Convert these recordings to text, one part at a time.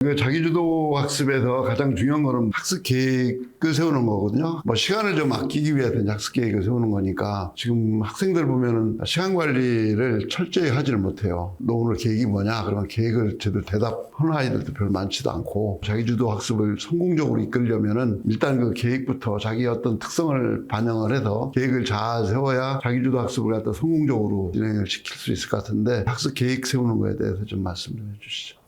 자기주도 학습에서 가장 중요한 거는 학습 계획을 세우는 거거든요. 뭐 시간을 좀 아끼기 위해서 이제 학습 계획을 세우는 거니까 지금 학생들 보면은 시간 관리를 철저히 하지를 못해요. 너 오늘 계획이 뭐냐? 그러면 계획을 제대로 대답하는 아이들도 별로 많지도 않고 자기주도 학습을 성공적으로 이끌려면은 일단 그 계획부터 자기 어떤 특성을 반영을 해서 계획을 잘 세워야 자기주도 학습을 갖다 성공적으로 진행을 시킬 수 있을 것 같은데 학습 계획 세우는 거에 대해서 좀 말씀 좀 해주시죠.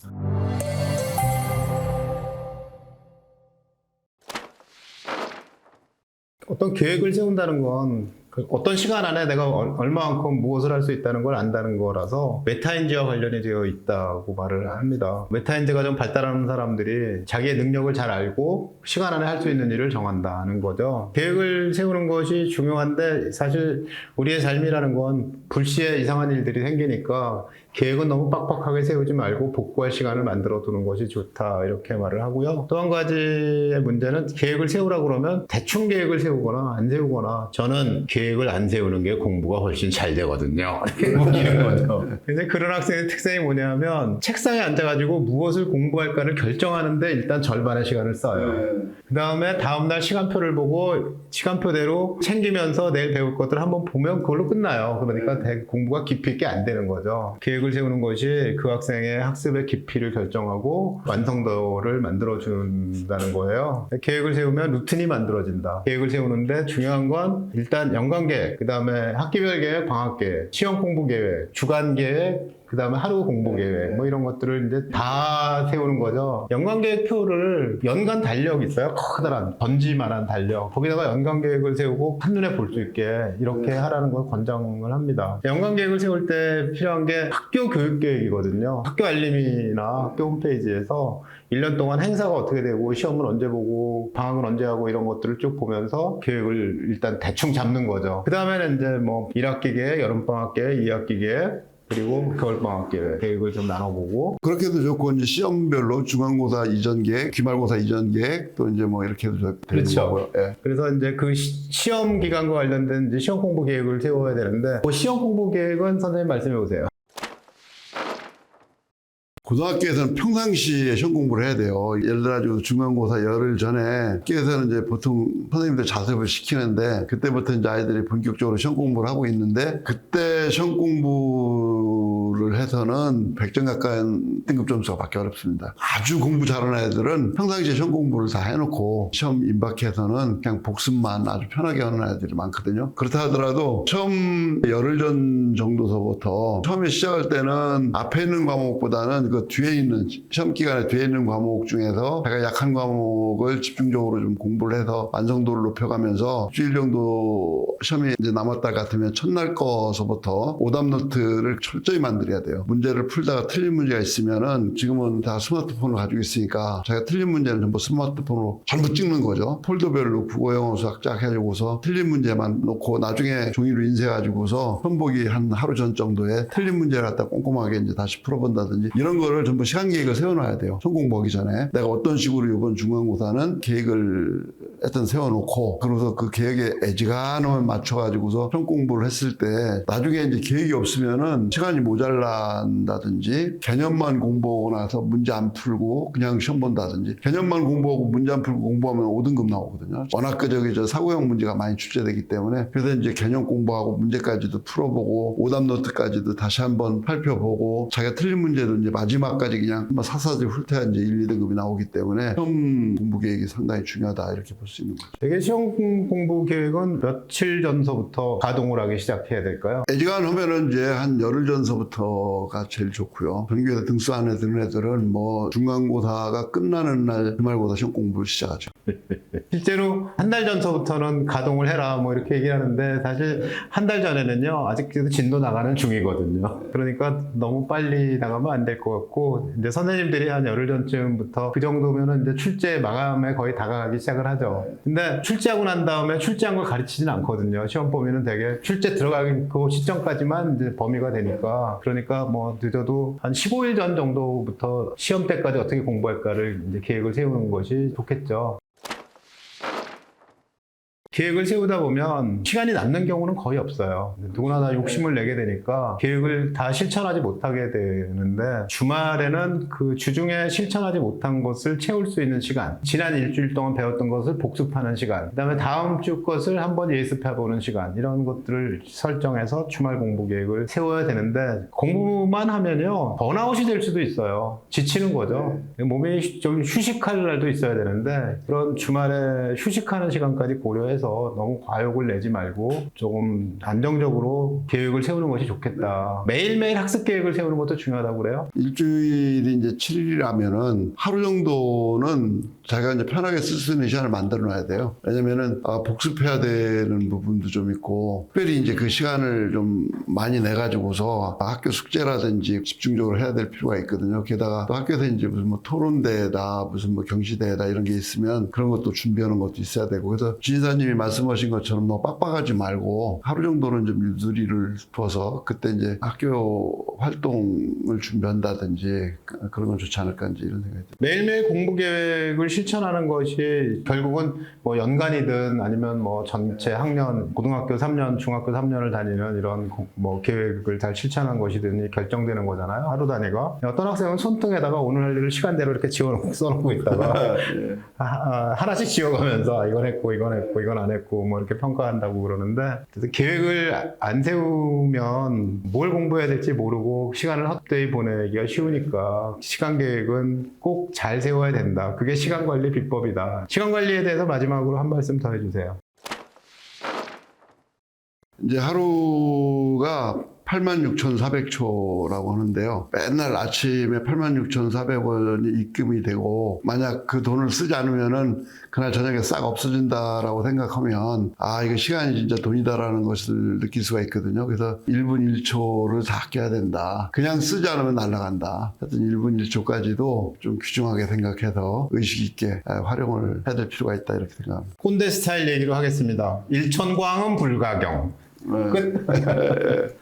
어떤 계획을 세운다는 건 어떤 시간 안에 내가 얼마만큼 무엇을 할 수 있다는 걸 안다는 거라서 메타인지와 관련이 되어 있다고 말을 합니다. 메타인지가 좀 발달하는 사람들이 자기의 능력을 잘 알고 시간 안에 할 수 있는 일을 정한다는 거죠. 계획을 세우는 것이 중요한데 사실 우리의 삶이라는 건 불시에 이상한 일들이 생기니까 계획은 너무 빡빡하게 세우지 말고 복구할 시간을 만들어 두는 것이 좋다 이렇게 말을 하고요. 또 한 가지의 문제는 계획을 세우라고 그러면 대충 계획을 세우거나 안 세우거나 저는 계획을 안 세우는 게 공부가 훨씬 잘 되거든요. 이렇게 웃기는 거죠. 근데 그런 학생의 특성이 뭐냐면 책상에 앉아가지고 무엇을 공부할까를 결정하는데 일단 절반의 시간을 써요. 그 다음에 다음날 시간표를 보고 시간표대로 챙기면서 내일 배울 것들을 한번 보면 그걸로 끝나요. 그러니까 공부가 깊이 있게 안 되는 거죠. 계획을 세우는 것이 그 학생의 학습의 깊이를 결정하고 완성도를 만들어준다는 거예요. 계획을 세우면 루틴이 만들어진다. 계획을 세우는데 중요한 건 일단 연간계획, 그 다음에 학기별 계획, 방학계획, 시험 공부 계획, 주간 계획, 그 다음에 하루 공부 계획, 뭐 이런 것들을 이제 다 세우는 거죠. 연간 계획표를 연간 달력 있어요. 커다란, 번지만한 달력. 거기다가 연간 계획을 세우고 한눈에 볼 수 있게 이렇게 하라는 걸 권장을 합니다. 연간 계획을 세울 때 필요한 게 학교 교육 계획이거든요. 학교 알림이나 학교 홈페이지에서 1년 동안 행사가 어떻게 되고 시험은 언제 보고 방학은 언제 하고 이런 것들을 쭉 보면서 계획을 일단 대충 잡는 거죠. 그 다음에는 이제 뭐 1학기 계획, 여름방학 계획, 2학기 계획, 그리고 겨울방학 계획을 좀 나눠보고. 그렇게도 좋고, 이제 시험별로 중간고사 이전 계획, 기말고사 이전 계획, 또 이제 뭐 이렇게 해도 되는 그렇죠. 거고요. 예. 그래서 이제 그 시험 기간과 관련된 이제 시험 공부 계획을 세워야 되는데, 그 시험 공부 계획은 선생님 말씀해 보세요. 고등학교에서는 평상시에 시험 공부를 해야 돼요. 예를 들어 중간고사 열흘 전에 학교에서는 이제 보통 선생님들 자습을 시키는데 그때부터 이제 아이들이 본격적으로 시험 공부를 하고 있는데 그때 시험 공부를 해서는 100점 가까운 등급 점수가 받기 어렵습니다. 아주 공부 잘하는 애들은 평상시에 시험 공부를 다 해놓고 시험 임박해서는 그냥 복습만 아주 편하게 하는 애들이 많거든요. 그렇다 하더라도 처음 열흘 전 정도서부터 처음에 시작할 때는 앞에 있는 과목보다는 그 뒤에 있는 시험 기간에 뒤에 있는 과목 중에서 제가 약한 과목을 집중적으로 좀 공부를 해서 완성도를 높여가면서 일주일 정도 시험이 이제 남았다 같으면 첫날 거서부터 오답 노트를 철저히 만들어야 돼요. 문제를 풀다가 틀린 문제가 있으면은 지금은 다 스마트폰을 가지고 있으니까 자기가 틀린 문제는 전부 스마트폰으로 전부 찍는 거죠. 폴더별로 국어, 영어, 수학 쫙 해주고서 틀린 문제만 놓고 나중에 종이로 인쇄해가지고서 선보기 한 하루 전 정도에 틀린 문제를 갖다 꼼꼼하게 이제 다시 풀어본다든지 이런 거를 전부 시간 계획을 세워놔야 돼요. 성공 보기 전에 내가 어떤 식으로 이번 중간고사는 계획을 하여튼 세워놓고 그러고서 그 계획에 애지간하면 맞춰가지고서 시험 공부를 했을 때 나중에 이제 계획이 없으면은 시간이 모자란다든지 개념만 공부하고 나서 문제 안 풀고 그냥 시험 본다든지 개념만 공부하고 문제 안 풀고 공부하면 5등급 나오거든요. 워낙 저 사고형 문제가 많이 출제되기 때문에 그래서 이제 개념 공부하고 문제까지도 풀어보고 오답 노트까지도 다시 한번 살펴보고 자기가 틀린 문제도 이제 마지막까지 그냥 한번 사사지 훑어야 이제 1, 2등급이 나오기 때문에 시험 공부 계획이 상당히 중요하다 이렇게 볼 수 있는 거죠. 되게 시험 공부 계획은 며칠 전서부터 가동을 하기 시작해야 될까요? 애지간하면은 이제 한 열흘 전서부터가 제일 좋고요. 전교에서 등수 안에 드는 애들은 뭐 중간고사가 끝나는 날 기말고사 시험 공부를 시작하죠. 실제로 한 달 전서부터는 가동을 해라 뭐 이렇게 얘기하는데 사실 한 달 전에는요 아직도 진도 나가는 중이거든요. 그러니까 너무 빨리 나가면 안 될 것 같고 이제 선생님들이 한 열흘 전쯤부터 그 정도면은 이제 출제 마감에 거의 다가가기 시작을 하죠. 근데 출제하고 난 다음에 출제한 걸 가르치진 않거든요. 시험 범위는 되게 출제 들어가기 그 시점까지만 이제 범위가 되니까 그러니까 뭐 늦어도 한 15일 전 정도부터 시험 때까지 어떻게 공부할까를 이제 계획을 세우는 것이 좋겠죠. 계획을 세우다 보면 시간이 남는 경우는 거의 없어요. 누구나 다 욕심을 내게 되니까 계획을 다 실천하지 못하게 되는데 주말에는 그 주중에 실천하지 못한 것을 채울 수 있는 시간, 지난 일주일 동안 배웠던 것을 복습하는 시간, 그다음에 다음 주 것을 한번 예습해보는 시간, 이런 것들을 설정해서 주말 공부 계획을 세워야 되는데 공부만 하면요 번아웃이 될 수도 있어요. 지치는 거죠. 몸이 좀 휴식할 날도 있어야 되는데 그런 주말에 휴식하는 시간까지 고려해서 너무 과욕을 내지 말고 조금 안정적으로 계획을 세우는 것이 좋겠다. 매일매일 학습 계획을 세우는 것도 중요하다고 그래요. 일주일이 이제 7일이라면은 하루 정도는 자기가 이제 편하게 쓸 수 있는 시간을 만들어 놔야 돼요. 왜냐면은 복습해야 되는 부분도 좀 있고, 특별히 이제 그 시간을 좀 많이 내가지고서 학교 숙제라든지 집중적으로 해야 될 필요가 있거든요. 게다가 또 학교에서 이제 무슨 뭐 토론대회다, 무슨 뭐 경시대회다 이런 게 있으면 그런 것도 준비하는 것도 있어야 되고, 그래서 지인사님이 말씀하신 것처럼 너무 빡빡하지 말고 하루 정도는 좀 유두리를 둬서 그때 이제 학교 활동을 준비한다든지 그런 건 좋지 않을까 이제 이런 생각이 듭니다. 매일매일 공부 계획을 실천하는 것이 결국은 뭐 연간이든 아니면 뭐 전체 학년, 고등학교 3년, 중학교 3년을 다니는 이런 뭐 계획을 잘 실천한 것이든 결정되는 거잖아요. 하루 단위가. 어떤 학생은 손등에다가 오늘 할 일을 시간대로 이렇게 써놓고 있다가 하나씩 지워가면서 이건 했고 이건 했고 이건 안 했고 뭐 이렇게 평가한다고 그러는데, 그래서 계획을 안 세우면 뭘 공부해야 될지 모르고 시간을 헛되이 보내기가 쉬우니까 시간 계획은 꼭 잘 세워야 된다. 그게 시간 관리 비법이다. 시간 관리에 대해서 마지막으로 한 말씀 더 해주세요. 이제 하루가 86,400초라고 하는데요. 맨날 아침에 86,400원이 입금이 되고 만약 그 돈을 쓰지 않으면은 그날 저녁에 싹 없어진다라고 생각하면 이거 시간이 진짜 돈이다라는 것을 느낄 수가 있거든요. 그래서 1분 1초를 다 아껴야 된다. 그냥 쓰지 않으면 날아간다. 하여튼 1분 1초까지도 좀 귀중하게 생각해서 의식 있게 활용을 해야 될 필요가 있다 이렇게 생각합니다. 꼰대 스타일 얘기로 하겠습니다. 일천광은 불가경. 끝.